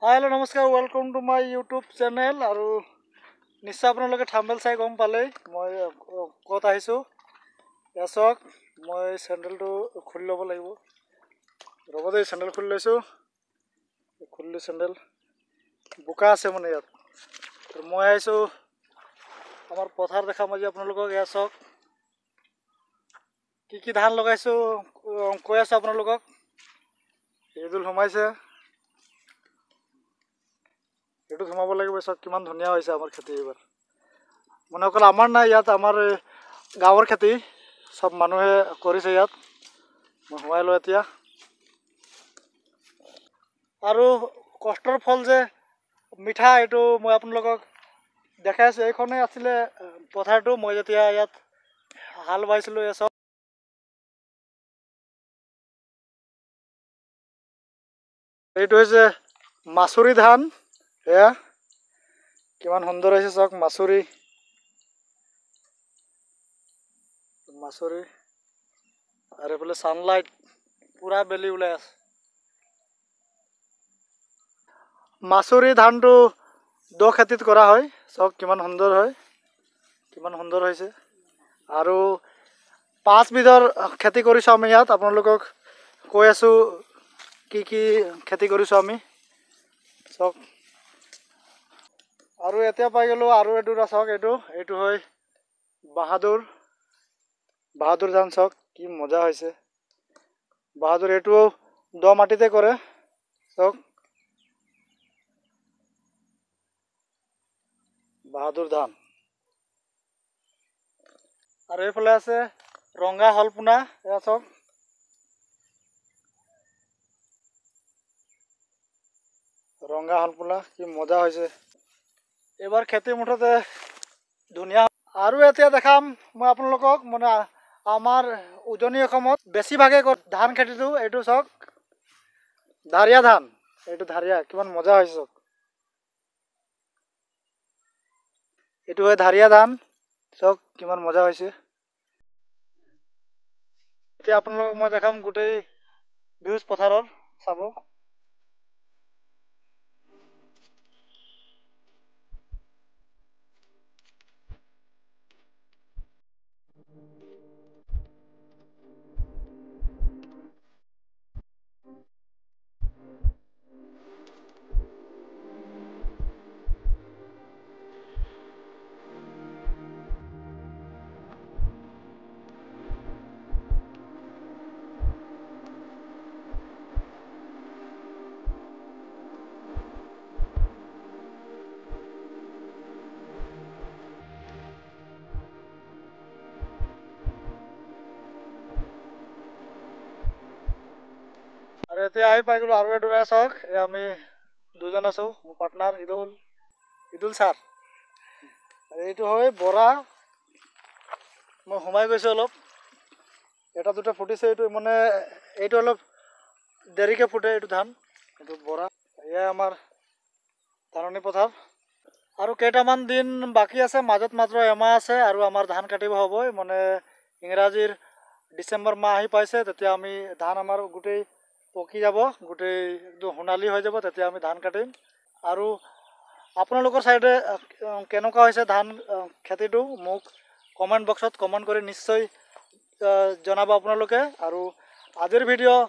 hello नमस्कार welcome to my YouTube channel और निश्चय आपलोके थाम्बनेल चाइ गम पाले मैं कत आहिसु यासक मैं सैंडल तो खुली लब लागिब रब दे सैंडल खुली लैसु खुली सैंडल बोका आछे माने यात मैं आहिसु आमार पथार देखाम आज आपनालोকক यासक की धान लगाइसु কৈ आछो आपनालोকক এইদুল সোমাইছে এইটো সোমাব লাগিব চাওক কিমান ধুনিয়া হৈছে আমাৰ খেতি এবাৰ মানে অকল আমাৰ নাই ইয়াত আমাৰ গাঁৱৰ খেতি সব মানুহে কৰিছে ইয়াত মই সোমাই লো এতিয়া আৰু কষ্টৰ ফল যে মিঠা এইটো মই আপোনালোকক দেখাই আছো এইখনে আছিলে পথাৰটো মই যেতিয়া ইয়াত হাল বাইছিলো এ সব এইটো হৈছে মাছুৰি ধান এয়া কিমান সুন্দৰ হৈছে চাওক মাছুৰি আৰু এফালে সানলাইট পুৰা বেলি ওলাই আছে মাছুৰি ধানটো দ খেতিত কৰা হয় চাওক কিমান সুন্দৰ হয় কিমান সুন্দৰ হৈছে আৰু পাঁচ বিধৰ খেতি কৰিছো আমি ইয়াত আপোনালোকক কৈ আছো কি খেতি কৰিছো আমি চাওক আৰু এতিয়া পাই গলো আৰু এডুৰা চাওক এইটো হয় বাহাদুৰ ধান চাওক কি মজা হৈছে বাহাদুৰ এইটো দ মাটিতে কৰে চাওক বাহাদুৰ ধান আৰু এইফালে আছে ৰঙা হলপুনা এয়া চাওক ৰঙা হলপুনা কি মজা হৈছে এবাৰ খেতি মুঠতে ধুনিয়া আৰু এতিয়া দেখাম মই আপোনালোকক মানে আমাৰ উজনি অসমত বেছিভাগে ধান খেতিটো এইটো চাওক ধাৰিয়া ধান এইটো ধাৰিয়া কিমান মজা হৈছে চাওক এইটো হয় ধাৰিয়া ধান চাওক কিমান মজা হৈছে এতিয়া আপোনালোকক মই দেখাম গোটেই বিউজ পথাৰৰ চাব আৰু এতিয়া আহি পাই গলো আৰু এডৰা চাওক আমি দুজন আছো মোৰ পাৰ্টনাৰ ইদুল ছাৰ আৰু এইটো হয় বৰা মই সোমাই গৈছো অলপ এটা দুটা ফুটিছে এইটো মানে এইটো অলপ দেৰিকে ফুটে এইটো ধান এইটো বৰা এয়া আমাৰ ধাননি পথাৰ আৰু কেইটামান দিন বাকি আছে মাজত মাত্ৰ এমাহ আছে আৰু আমাৰ ধান কাটিব হ'বই মানে ইংৰাজীৰ ডিসেম্বৰ মাহ আহি পাইছে তেতিয়া আমি ধান আমাৰ গোটেই পকি যাব গোটেই একদম সোণালী হৈ যাব তেতিয়া আমি ধান কাটিম আৰু আপোনালোকৰ সাইডে কেনেকুৱা হৈছে ধান খেতিটো মোক কমেন্ট বক্সত কমেন্ট কৰি নিশ্চয় জনাব আপোনালোকে আৰু আজিৰ ভিডিঅ'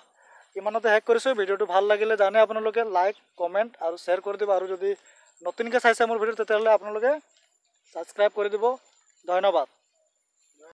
ইমানতে শেষ কৰিছো ভিডিঅ'টো ভাল লাগিলে জানে আপোনালোকে লাইক কমেন্ট আৰু শ্বেয়াৰ কৰি দিব আৰু যদি নতুনকৈ চাইছে মোৰ ভিডিঅ' তেতিয়াহ'লে আপোনালোকে সাবস্ক্ৰাইব কৰি দিব ধন্যবাদ